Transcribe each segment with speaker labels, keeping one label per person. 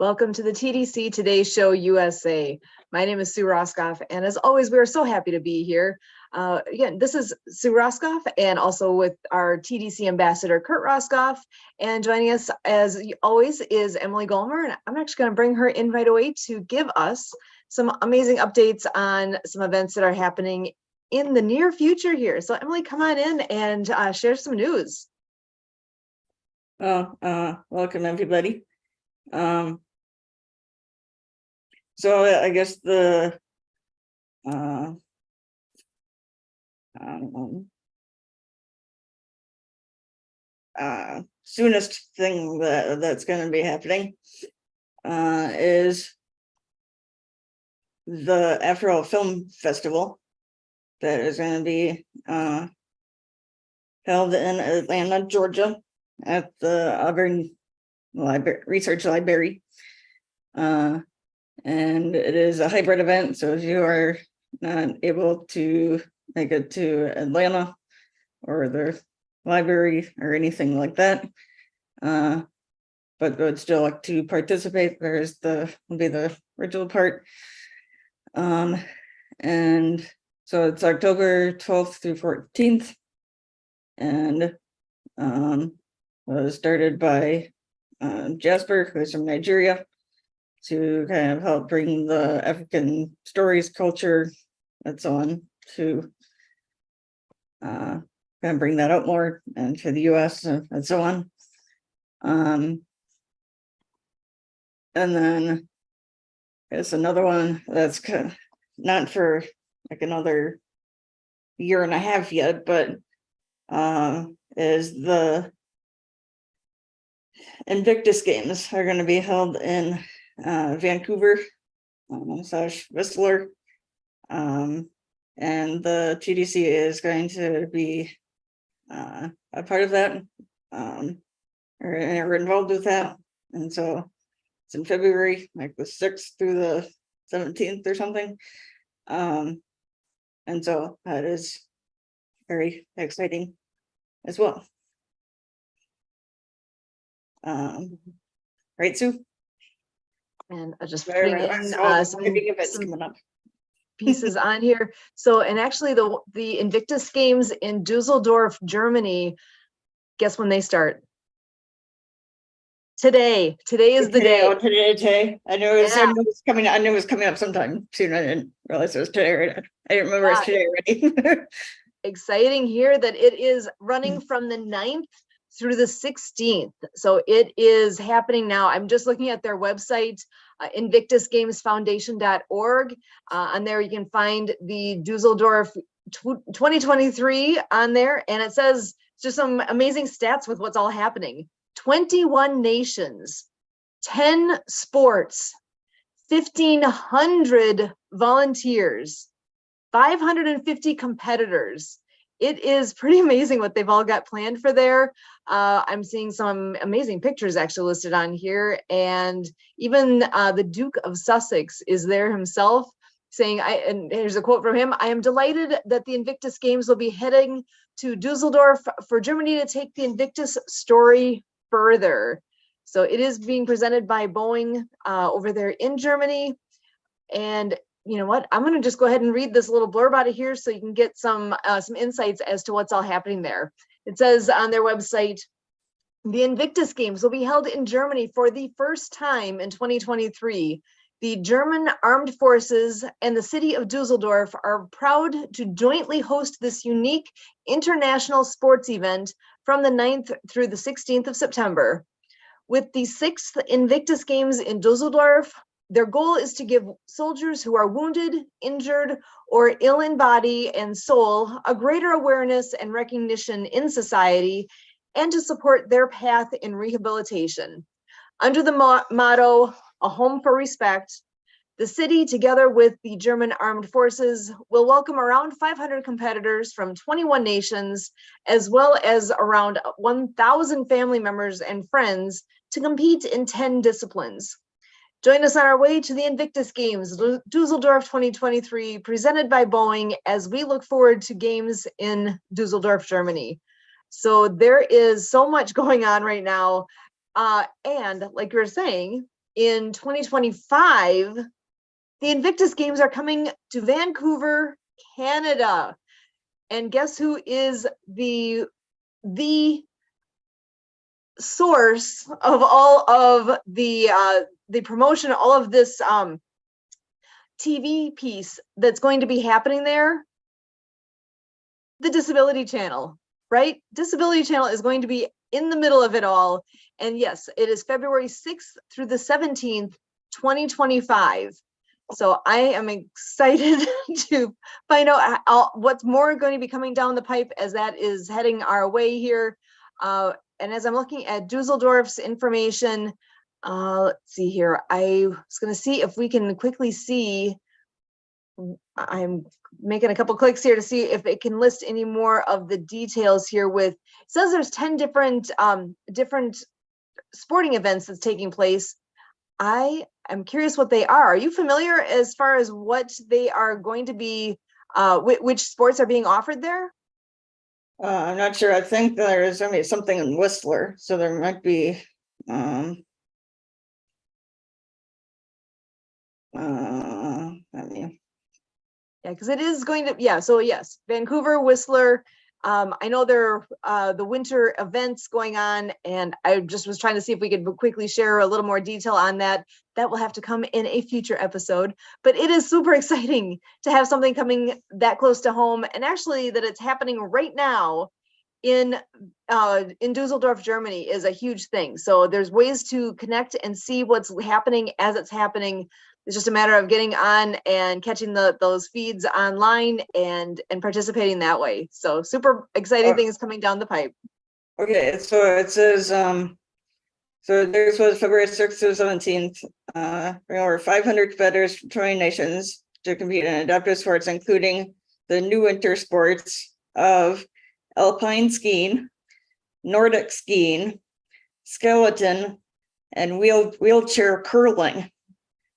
Speaker 1: Welcome to the TDC Today Show USA. My name is Sue Roscoff, and as always, we are so happy to be here. Again, this is Sue Roscoff, and also with our TDC ambassador, Kurt Roscoff. And joining us, as always, is Emily Golmer, and I'm actually going to bring her in right away to give us some amazing updates on some events that are happening in the near future here. So, Emily, come on in and share some news.
Speaker 2: Welcome, everybody. So I guess the soonest thing that's going to be happening is the After All Film Festival that is going to be held in Atlanta, Georgia, at the Auburn Research Library. And it is a hybrid event, so if you are not able to make it to Atlanta or the library or anything like that, but would still like to participate, there's will be the virtual part. And so it's October 12th through 14th, and was started by Jasper, who's from Nigeria, to kind of help bring the African stories, culture, and so on to kind of bring that out more and to the US and so on. And then there's another one that's kind of not for like another year and a half yet, but is the Invictus Games are going to be held in Vancouver / Whistler, and the TDC is going to be a part of that, or involved with that, and so it's in February, like the 6th through the 17th or something, and so that is very exciting as well. Right, Sue?
Speaker 1: And I'll just bring in some pieces on here. So, and actually the Invictus Games in Dusseldorf, Germany, guess when they start? Today. Today is the day.
Speaker 2: Oh, today. I knew it was coming. I knew it was coming up sometime soon. I didn't realize it was today. I didn't remember it's today already.
Speaker 1: Exciting here that it is running from the 9th through the 16th. So it is happening now. I'm just looking at their website, invictusgamesfoundation.org. On there, you can find the Dusseldorf 2023 on there. And it says just some amazing stats with what's all happening. 21 nations, 10 sports, 1,500 volunteers, 550 competitors. It is pretty amazing what they've all got planned for there. I'm seeing some amazing pictures actually listed on here. And even the Duke of Sussex is there himself saying, and here's a quote from him, "I am delighted that the Invictus Games will be heading to Dusseldorf for Germany to take the Invictus story further." So it is being presented by Boeing over there in Germany. And you know what? I'm going to just go ahead and read this little blurb out of here so you can get some insights as to what's all happening there. It says on their website, the Invictus Games will be held in Germany for the first time in 2023. The German Armed Forces and the city of Dusseldorf are proud to jointly host this unique international sports event from the 9th through the 16th of September. With the 6th Invictus Games in Dusseldorf, their goal is to give soldiers who are wounded, injured, or ill in body and soul a greater awareness and recognition in society and to support their path in rehabilitation. Under the motto, "A Home for Respect," the city, together with the German Armed Forces, will welcome around 500 competitors from 21 nations, as well as around 1,000 family members and friends to compete in 10 disciplines. Join us on our way to the Invictus Games, Dusseldorf 2023, presented by Boeing, as we look forward to games in Dusseldorf, Germany. So there is so much going on right now. And like you were saying, in 2025, the Invictus Games are coming to Vancouver, Canada. And guess who is the source of all of the promotion, all of this TV piece that's going to be happening there? The Disability Channel, right? Disability Channel is going to be in the middle of it all. And yes, it is February 6th through the 17th, 2025. So I am excited to find out what's more going to be coming down the pipe as that is heading our way here. And as I'm looking at Dusseldorf's information, let's see here. I was going to see if we can quickly see. I'm making a couple clicks here to see if it can list any more of the details here. With, it says there's 10 different sporting events that's taking place. I am curious what they are. Are you familiar as far as what they are going to be, which sports are being offered there?
Speaker 2: I'm not sure. I think there's going to be something in Whistler, so there might be.
Speaker 1: Yeah, because it is going to, yeah, so yes, Vancouver, Whistler. I know there are the winter events going on, and I just was trying to see if we could quickly share a little more detail on that. That will have to come in a future episode, but it is super exciting to have something coming that close to home, and actually that it's happening right now in Dusseldorf, Germany is a huge thing. So there's ways to connect and see what's happening as it's happening. It's just a matter of getting on and catching those feeds online and participating that way. So super exciting things coming down the pipe.
Speaker 2: Okay, so it says so this was February 6th to 17th. Over 500 competitors from 20 nations to compete in adaptive sports, including the new winter sports of alpine skiing, Nordic skiing, skeleton, and wheelchair curling.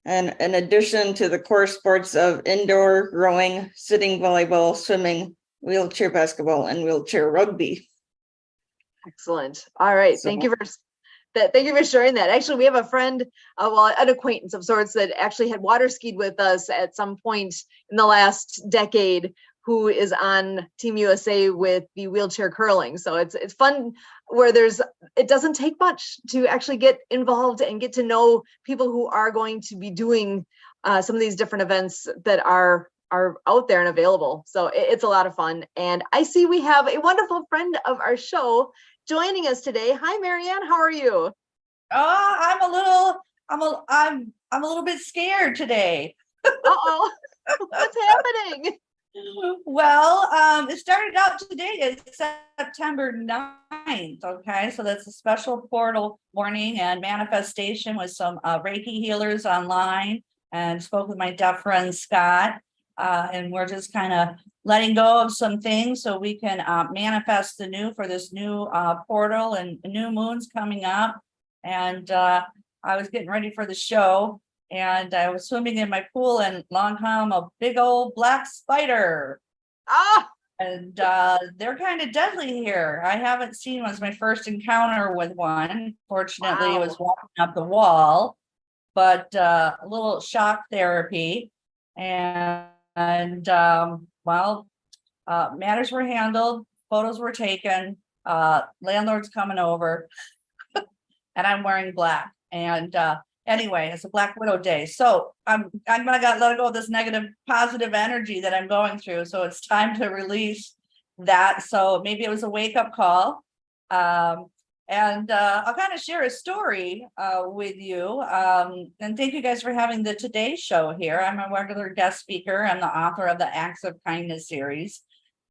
Speaker 2: And in addition to the core sports of indoor rowing, sitting volleyball, swimming, wheelchair basketball, and wheelchair rugby.
Speaker 1: Excellent. All right.
Speaker 2: So,
Speaker 1: thank you for sharing that. Actually, we have a friend, well, an acquaintance of sorts that actually had water skied with us at some point in the last decade, who is on Team USA with the wheelchair curling. So it's fun where it doesn't take much to actually get involved and get to know people who are going to be doing some of these different events that are out there and available. So it's a lot of fun. And I see we have a wonderful friend of our show joining us today. Hi, Marianne, how are you?
Speaker 3: I'm a little bit scared today.
Speaker 1: Uh-oh, what's happening?
Speaker 3: Well, it started out today. It's September 9th. Okay, so that's a special portal warning and manifestation with some Reiki healers online, and spoke with my deaf friend Scott. And we're just kind of letting go of some things so we can manifest the new for this new portal and new moons coming up. And I was getting ready for the show, and I was swimming in my pool, and along come a big old black spider. And they're kind of deadly here. I haven't seen one. It's my first encounter with one. Fortunately, It was walking up the wall, but a little shock therapy. And matters were handled, photos were taken, landlord's coming over, and I'm wearing black. And anyway, it's a Black Widow day. So I'm gonna let go of this negative, positive energy that I'm going through. So it's time to release that. So maybe it was a wake-up call. And I'll kind of share a story with you. And thank you guys for having the Today Show here. I'm a regular guest speaker. I'm the author of the Acts of Kindness series,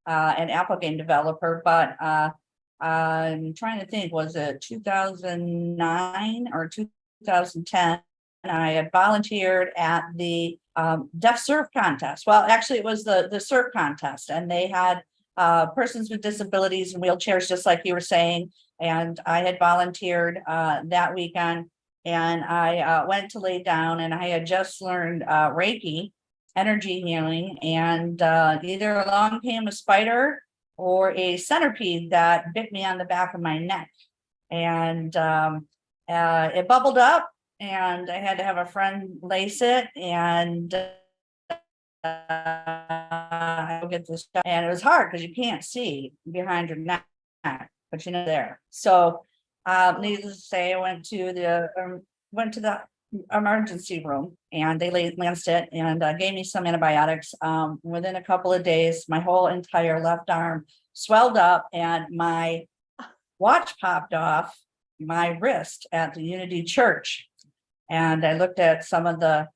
Speaker 3: an Apple game developer. But I'm trying to think, was it 2009 or 2010? I had volunteered at the Deaf Surf Contest. Well, actually, it was the surf contest, and they had persons with disabilities and wheelchairs, just like you were saying. And I had volunteered that weekend, and I went to lay down, and I had just learned Reiki, energy healing, and either along came a spider or a centipede that bit me on the back of my neck. And it bubbled up, and I had to have a friend lace it, and I'll get this done. And it was hard because you can't see behind your neck, but you know there. So needless to say, I went to the emergency room, and they lanced it and gave me some antibiotics. Within a couple of days, my whole entire left arm swelled up, and my watch popped off my wrist at the Unity Church. And I looked at some of the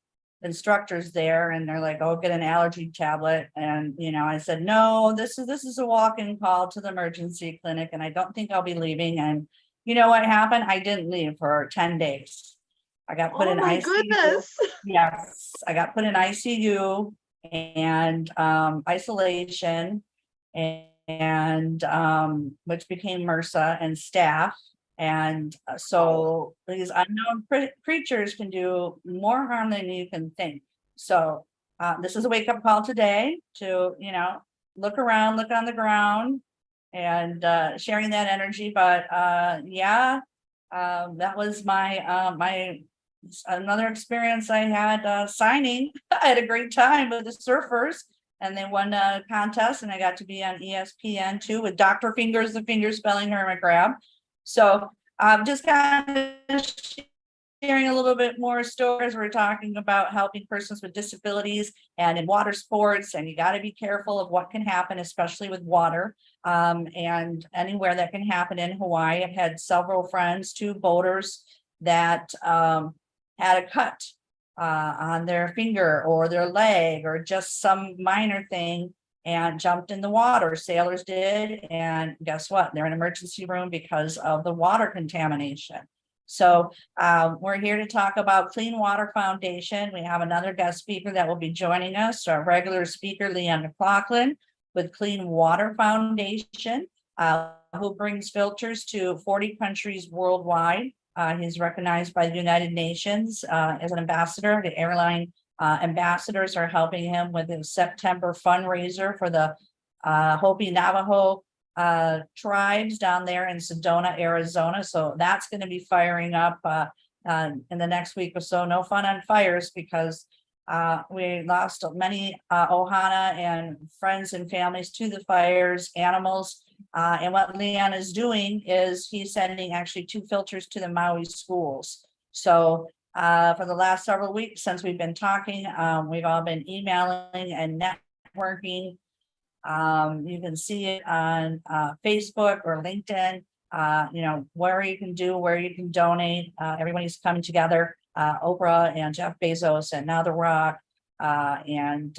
Speaker 3: instructors there, and they're like, "Oh, get an allergy tablet." And I said, "No, this is a walk-in call to the emergency clinic, and I don't think I'll be leaving." And you know what happened? I didn't leave for 10 days. I got put
Speaker 1: Oh
Speaker 3: in
Speaker 1: my
Speaker 3: ICU.
Speaker 1: goodness.
Speaker 3: Yes, I got put in ICU and isolation, and which became MRSA and staph. And so these unknown creatures can do more harm than you can think. So this is a wake-up call today to look around, look on the ground, and sharing that energy. But yeah, that was my another experience I had signing. I had a great time with the surfers, and they won a contest, and I got to be on ESPN too with Dr. Fingers, the finger spelling hermit crab. So I'm just kind of sharing a little bit more stories. We're talking about helping persons with disabilities and in water sports, and you got to be careful of what can happen, especially with water, and anywhere that can happen in Hawaii. I've had several friends, 2 boaters, that had a cut on their finger or their leg or just some minor thing, and jumped in the water. Sailors did, and guess what? They're in emergency room because of the water contamination. So we're here to talk about Clean Water Foundation. We have another guest speaker that will be joining us, our regular speaker, Leanne McLaughlin, with Clean Water Foundation, who brings filters to 40 countries worldwide. He's recognized by the United Nations as an ambassador. The airline ambassadors are helping him with his September fundraiser for the Hopi Navajo tribes down there in Sedona, Arizona. So that's going to be firing up in the next week or so. No fun on fires, because we lost many Ohana and friends and families to the fires, animals. And what Leon is doing is he's sending actually 2 filters to the Maui schools. So for the last several weeks since we've been talking, we've all been emailing and networking. You can see it on Facebook or LinkedIn, where you can do, where you can donate. Everybody's coming together. Oprah and Jeff Bezos and Now The Rock and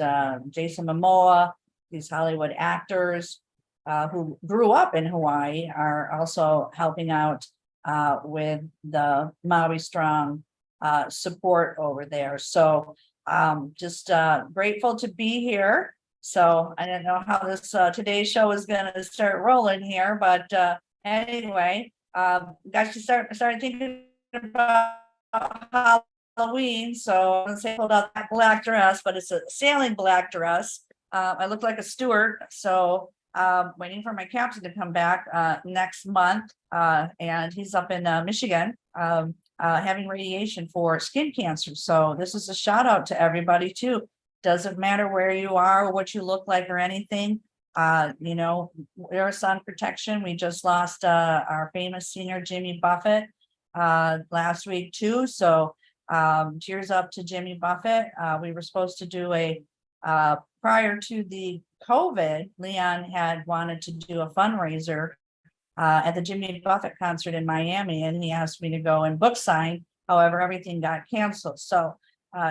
Speaker 3: Jason Momoa, these Hollywood actors who grew up in Hawaii, are also helping out with the Maui Strong support over there. So just grateful to be here. So I don't know how this today's show is going to start rolling here, but anyway, guys, you started thinking about Halloween. So I'm gonna say pulled out that black dress, but it's a sailing black dress. I look like a steward, so waiting for my captain to come back next month, and he's up in Michigan. Having radiation for skin cancer. So this is a shout out to everybody too. Doesn't matter where you are or what you look like or anything. Wear sun protection. We just lost our famous senior Jimmy Buffett last week too. So cheers up to Jimmy Buffett. We were supposed to do a prior to the COVID, Leon had wanted to do a fundraiser at the Jimmy Buffett concert in Miami, and he asked me to go and book sign. However, everything got canceled. So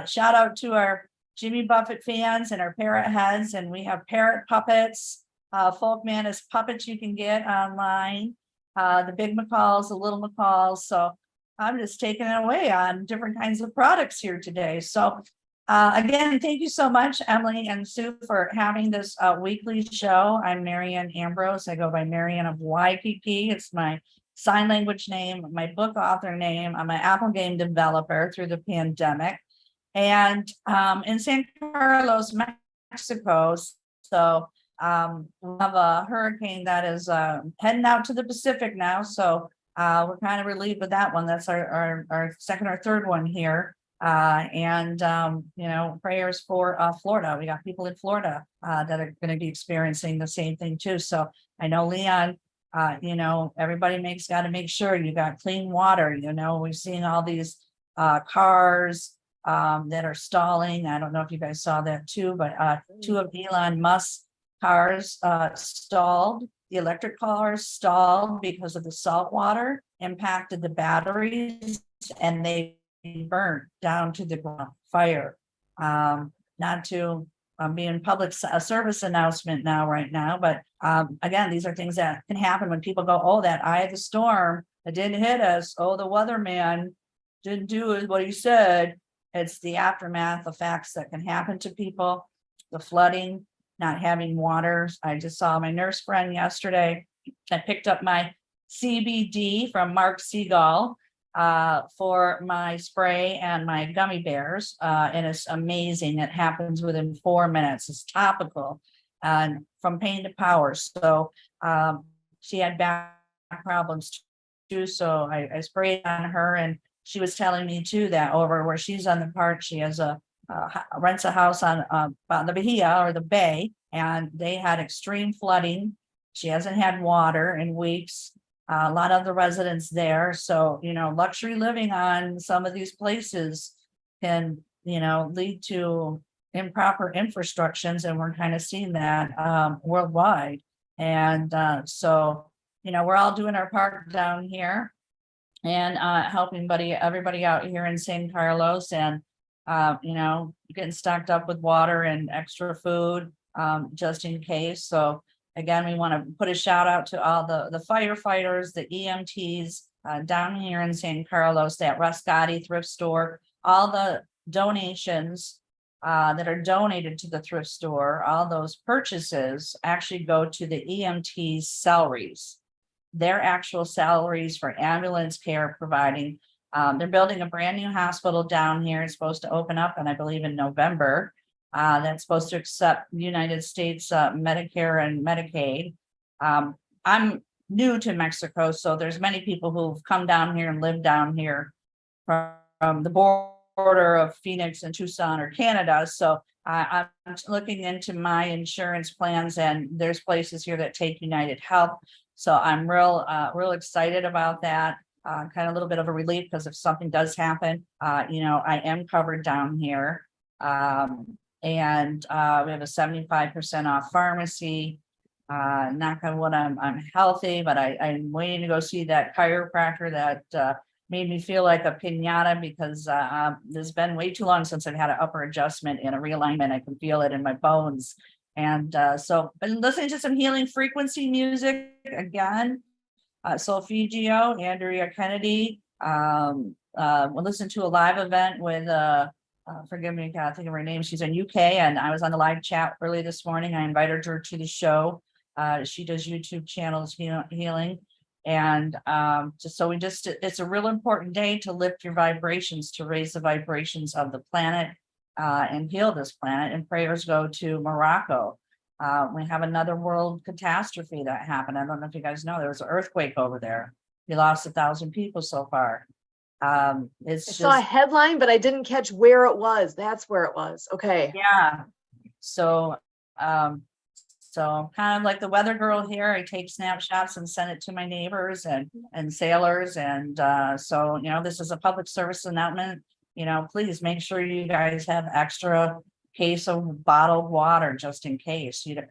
Speaker 3: shout out to our Jimmy Buffett fans and our parrot heads. And we have parrot puppets, Folkman is puppets you can get online, the big macaws, the little macaws. So I'm just taking it away on different kinds of products here today. So again, thank you so much, Emily and Sue, for having this weekly show. I'm Marianne Ambrose. I go by Marianne of YPP. It's my sign language name, my book author name. I'm an Apple game developer through the pandemic, and in San Carlos, Mexico. So we have a hurricane that is heading out to the Pacific now. So we're kind of relieved with that one. That's our second or third one here. Prayers for Florida. We got people in Florida that are going to be experiencing the same thing too. So I know Leon, everybody got to make sure you got clean water. We've seen all these cars that are stalling. I don't know if you guys saw that too, but two of Elon Musk's cars stalled. The electric cars stalled because of the salt water impacted the batteries, and they burnt down to the ground. Fire. Not to be in public service announcement right now, but again, these are things that can happen when people go, oh, that eye of the storm, it didn't hit us. Oh, the weatherman didn't do what he said. It's the aftermath effects that can happen to people. The flooding, not having water. I just saw my nurse friend yesterday. I picked up my CBD from Mark Seagull for my spray and my gummy bears. And it's amazing. It happens within 4 minutes. It's topical and from pain to power. So she had back problems too. So I sprayed on her, and she was telling me too that over where she's on the park, she has rents a house on the Bahia or the Bay, and they had extreme flooding. She hasn't had water in weeks. A lot of the residents there. So, luxury living on some of these places can, lead to improper infrastructures. And we're kind of seeing that worldwide. And so, we're all doing our part down here and helping everybody out here in San Carlos, and, getting stocked up with water and extra food just in case. So, again, we want to put a shout out to all the firefighters, the EMTs down here in San Carlos, that Rascati thrift store, all the donations that are donated to the thrift store, all those purchases actually go to the EMT's salaries, their actual salaries for ambulance care providing. They're building a brand new hospital down here. It's supposed to open up, and I believe in November. That's supposed to accept United States Medicare and Medicaid. I'm new to Mexico, so there's many people who've come down here and lived down here from the border of Phoenix and Tucson or Canada. So I'm looking into my insurance plans, and there's places here that take United Health. So I'm real excited about that. Kind of a little bit of a relief, because if something does happen, I am covered down here. And we have a 75% off pharmacy. Knock on wood, I'm healthy, but I'm waiting to go see that chiropractor that made me feel like a piñata, because it's been way too long since I've had an upper adjustment and a realignment. I can feel it in my bones. And so been listening to some healing frequency music again. Solfeggio, Andrea Kennedy. We'll listen to a live event with forgive me, I can't think of her name. She's in UK, and I was on the live chat early this morning. I invited her to the show. She does YouTube channels healing. And it's a real important day to lift your vibrations, to raise the vibrations of the planet and heal this planet. And prayers go to Morocco. We have another world catastrophe that happened. I don't know if you guys know, there was an earthquake over there. We lost 1,000 people so far. I
Speaker 1: saw a headline, but I didn't catch where it was. That's where it was. Okay.
Speaker 3: Yeah. So kind of like the weather girl here, I take snapshots and send it to my neighbors and sailors. And this is a public service announcement. Please make sure you guys have extra case of bottled water just in case. Even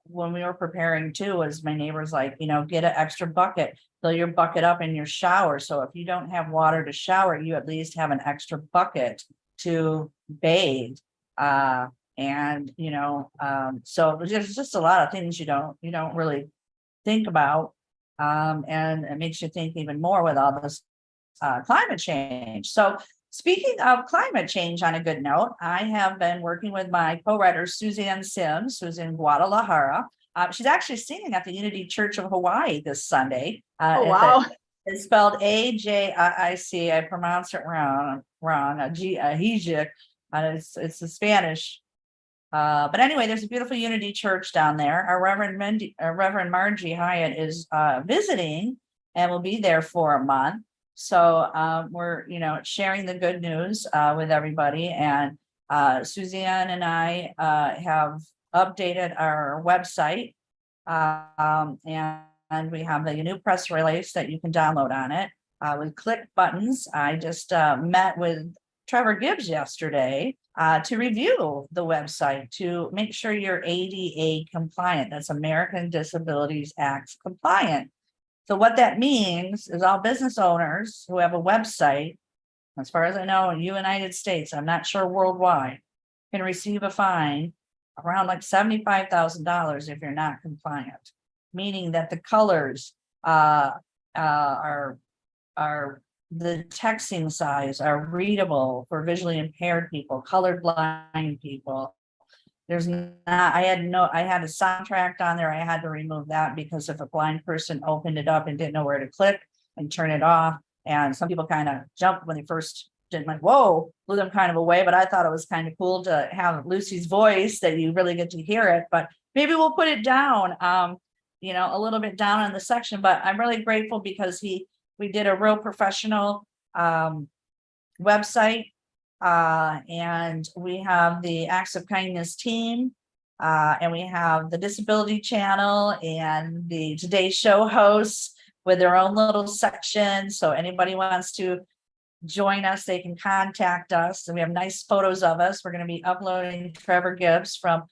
Speaker 3: when we were preparing too, as my neighbors like, get an extra bucket, fill your bucket up in your shower. So if you don't have water to shower, you at least have an extra bucket to bathe. So there's just a lot of things you don't really think about. And it makes you think even more with all this climate change. So speaking of climate change, on a good note, I have been working with my co-writer, Suzanne Sims, who's in Guadalajara. She's actually singing at the Unity Church of Hawaii this Sunday.
Speaker 1: Oh, wow.
Speaker 3: It's spelled Ajaic. I pronounce it wrong. It's the Spanish But anyway, there's a beautiful Unity Church down there. Our Reverend Margie Hyatt is visiting and will be there for a month. So we're, sharing the good news with everybody. And Suzanne and I have updated our website. And we have the new press release that you can download on it with click buttons. I just met with Trevor Gibbs yesterday to review the website to make sure you're ADA compliant. That's American Disabilities Act compliant. So what that means is all business owners who have a website, as far as I know, in the United States, I'm not sure worldwide, can receive a fine around like $75,000 if you're not compliant, meaning that the colors are the texting size are readable for visually impaired people, colorblind people. There's not, I had a soundtrack on there. I had to remove that because if a blind person opened it up and didn't know where to click and turn it off, and some people kind of jumped when they first didn't, like, whoa, blew them kind of away. But I thought it was kind of cool to have Lucy's voice that you really get to hear it. But maybe we'll put it down, a little bit down in the section. But I'm really grateful because we did a real professional website. And we have the Acts of Kindness team, and we have the Disability Channel and the Today Show hosts with their own little section. So anybody wants to join us, they can contact us. And we have nice photos of us. We're going to be uploading Trevor Gibbs from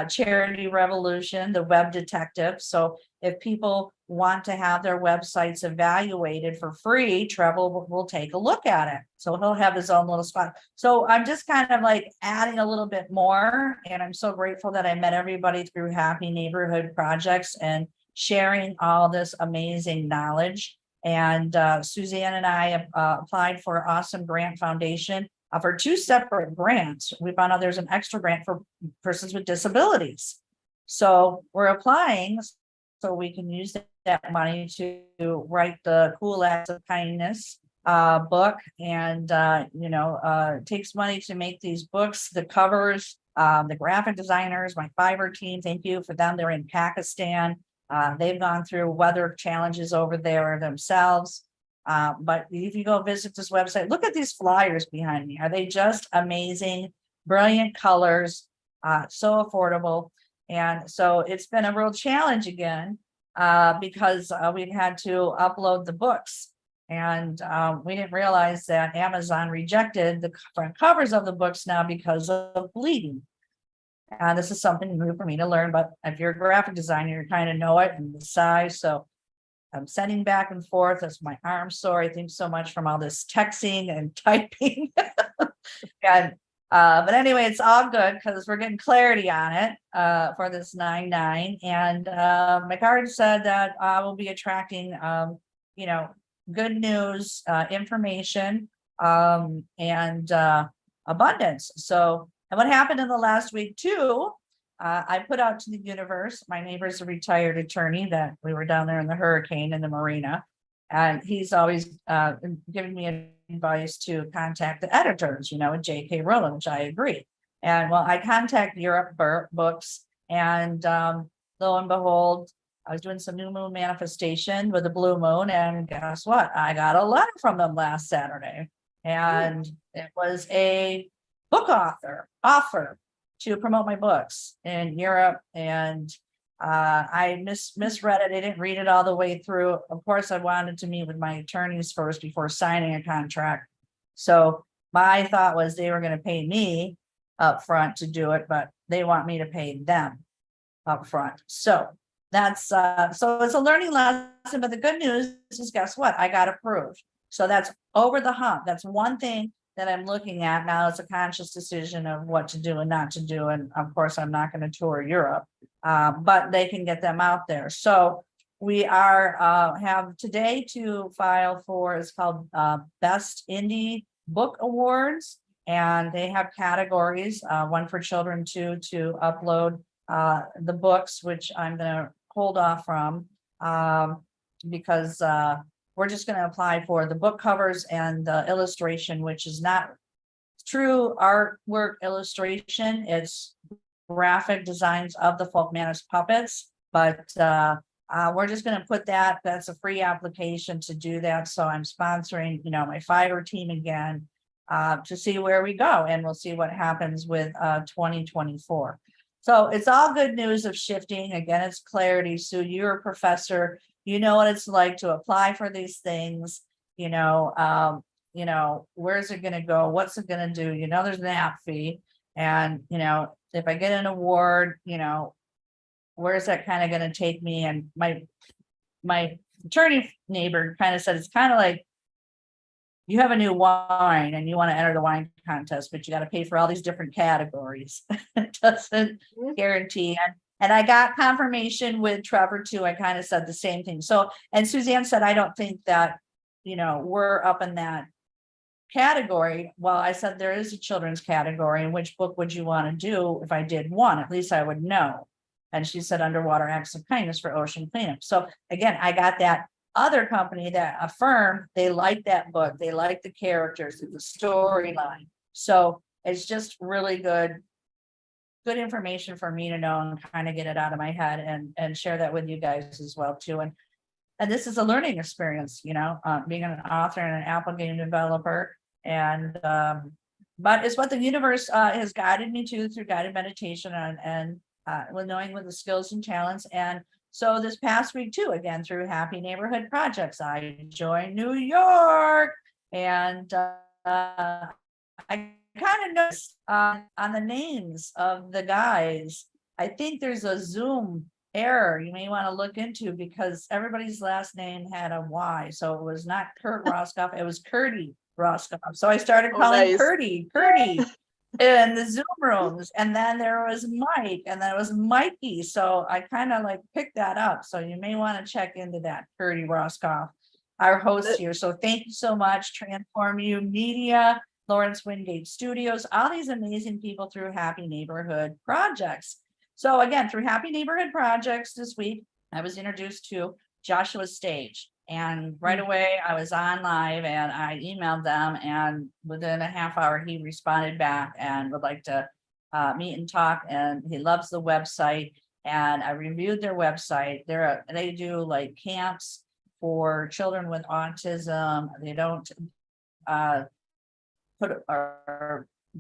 Speaker 3: Charity Revolution, the web detective. So if people want to have their websites evaluated for free, Trevor will take a look at it. So he'll have his own little spot. So I'm just kind of like adding a little bit more. And I'm so grateful that I met everybody through Happy Neighborhood Projects and sharing all this amazing knowledge. And Suzanne and I have applied for Awesome Grant Foundation for 2 separate grants. We found out there's an extra grant for persons with disabilities. So we're applying so we can use that money to write the Cool Acts of Kindness book. And, it takes money to make these books, the covers, the graphic designers, my Fiverr team, thank you for them. They're in Pakistan. They've gone through weather challenges over there themselves. But if you go visit this website, look at these flyers behind me. Are they just amazing, brilliant colors, so affordable? And so it's been a real challenge again, because we've had to upload the books. And we didn't realize that Amazon rejected the front covers of the books now because of bleeding. And this is something new for me to learn, but if you're a graphic designer, you kind of know it and the size. So I'm sending back and forth as my arm's sore. I think so much from all this texting and typing. And but anyway, it's all good because we're getting clarity on it for this 9/9. And my card said that I will be attracting good news, information, and abundance. So, and what happened in the last week too, I put out to the universe, my neighbor's a retired attorney that we were down there in the hurricane in the marina. And he's always giving me advice to contact the editors, J.K. Rowling, which I agree. And well, I contact Europe Books, and lo and behold, I was doing some new moon manifestation with the blue moon, and guess what? I got a letter from them last Saturday, and it was a book offer to promote my books in Europe. And I misread it. I didn't read it all the way through. Of course, I wanted to meet with my attorneys first before signing a contract. So my thought was they were going to pay me up front to do it, but they want me to pay them up front. So that's so it's a learning lesson. But the good news is, guess what? I got approved. So that's over the hump. That's one thing that I'm looking at now. It's a conscious decision of what to do and not to do. And of course, I'm not going to tour Europe, but they can get them out there. So we have today to file for, it's called Best Indie Book Awards. And they have categories, one for children, 2 to upload the books, which I'm going to hold off from because we're just going to apply for the book covers and the illustration, which is not true artwork illustration. It's graphic designs of the Folk Manners puppets, but we're just going to put that's a free application to do that. So I'm sponsoring, my Fiverr team again to see where we go, and we'll see what happens with 2024. So it's all good news of shifting. Again, it's clarity. Sue, you're a professor. You know what it's like to apply for these things. Where's it going to go? What's it going to do? There's an app fee. And, if I get an award, where's that kind of going to take me? And my attorney neighbor kind of said, it's kind of like you have a new wine and you want to enter the wine contest, but you got to pay for all these different categories. It doesn't guarantee. And I got confirmation with Trevor too. I kind of said the same thing. So, and Suzanne said, I don't think that, we're up in that category. Well, I said, there is a children's category, and which book would you want to do? If I did one, at least I would know. And she said, Underwater Acts of Kindness for Ocean Cleanup. So again, I got that other company that affirmed they like that book. They like the characters, the storyline. So it's just really good information for me to know and kind of get it out of my head and share that with you guys as well too. And this is a learning experience, being an author and an Apple game developer. And but it's what the universe has guided me to through guided meditation and with knowing with the skills and talents. And so this past week too, again, through Happy Neighborhood Projects, I joined New York, and I kind of noticed on the names of the guys, I think there's a Zoom error you may want to look into, because everybody's last name had a Y. So it was not Kurt Roscoff, it was Curdy Roscoff. So I started calling Curdy in the Zoom rooms. And then there was Mike, and then it was Mikey. So I kind of picked that up. So you may want to check into that, Curdy Roscoff, our host here. So thank you so much, Transform You Media, Lawrence Wingate Studios, all these amazing people through Happy Neighborhood Projects. So again, through Happy Neighborhood Projects this week, I was introduced to Joshua's Stage. And right away I was on live and I emailed them, and within a half hour he responded back and would like to meet and talk. And he loves the website, and I reviewed their website. They do camps for children with autism. They don't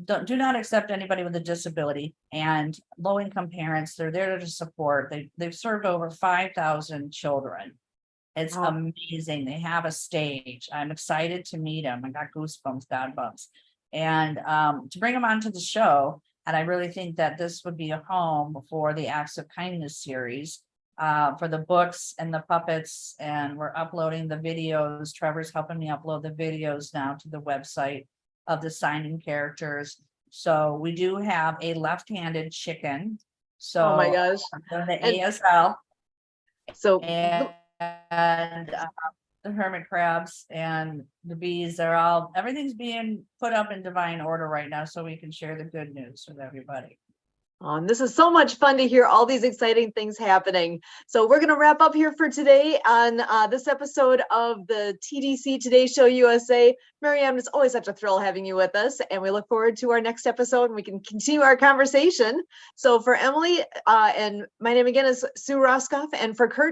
Speaker 3: do not accept anybody with a disability, and low-income parents. They're there to support. They've served over 5,000 children. It's amazing. They have a stage. I'm excited to meet them. I got goosebumps, God bumps, and to bring them onto the show. And I really think that this would be a home for the Acts of Kindness series, for the books and the puppets. And we're uploading the videos. Trevor's helping me upload the videos now to the website of the signing characters. So we do have a left-handed chicken. So
Speaker 1: oh my gosh,
Speaker 3: the ASL.
Speaker 1: So
Speaker 3: And the hermit crabs and the bees, everything's being put up in divine order right now, so we can share the good news with everybody.
Speaker 1: This is so much fun to hear all these exciting things happening. So we're going to wrap up here for today on this episode of the TDC Today Show USA. Marianne, it's always such a thrill having you with us, and we look forward to our next episode, and we can continue our conversation. So for Emily, and my name again is Sue Roscoff, and for Kurt,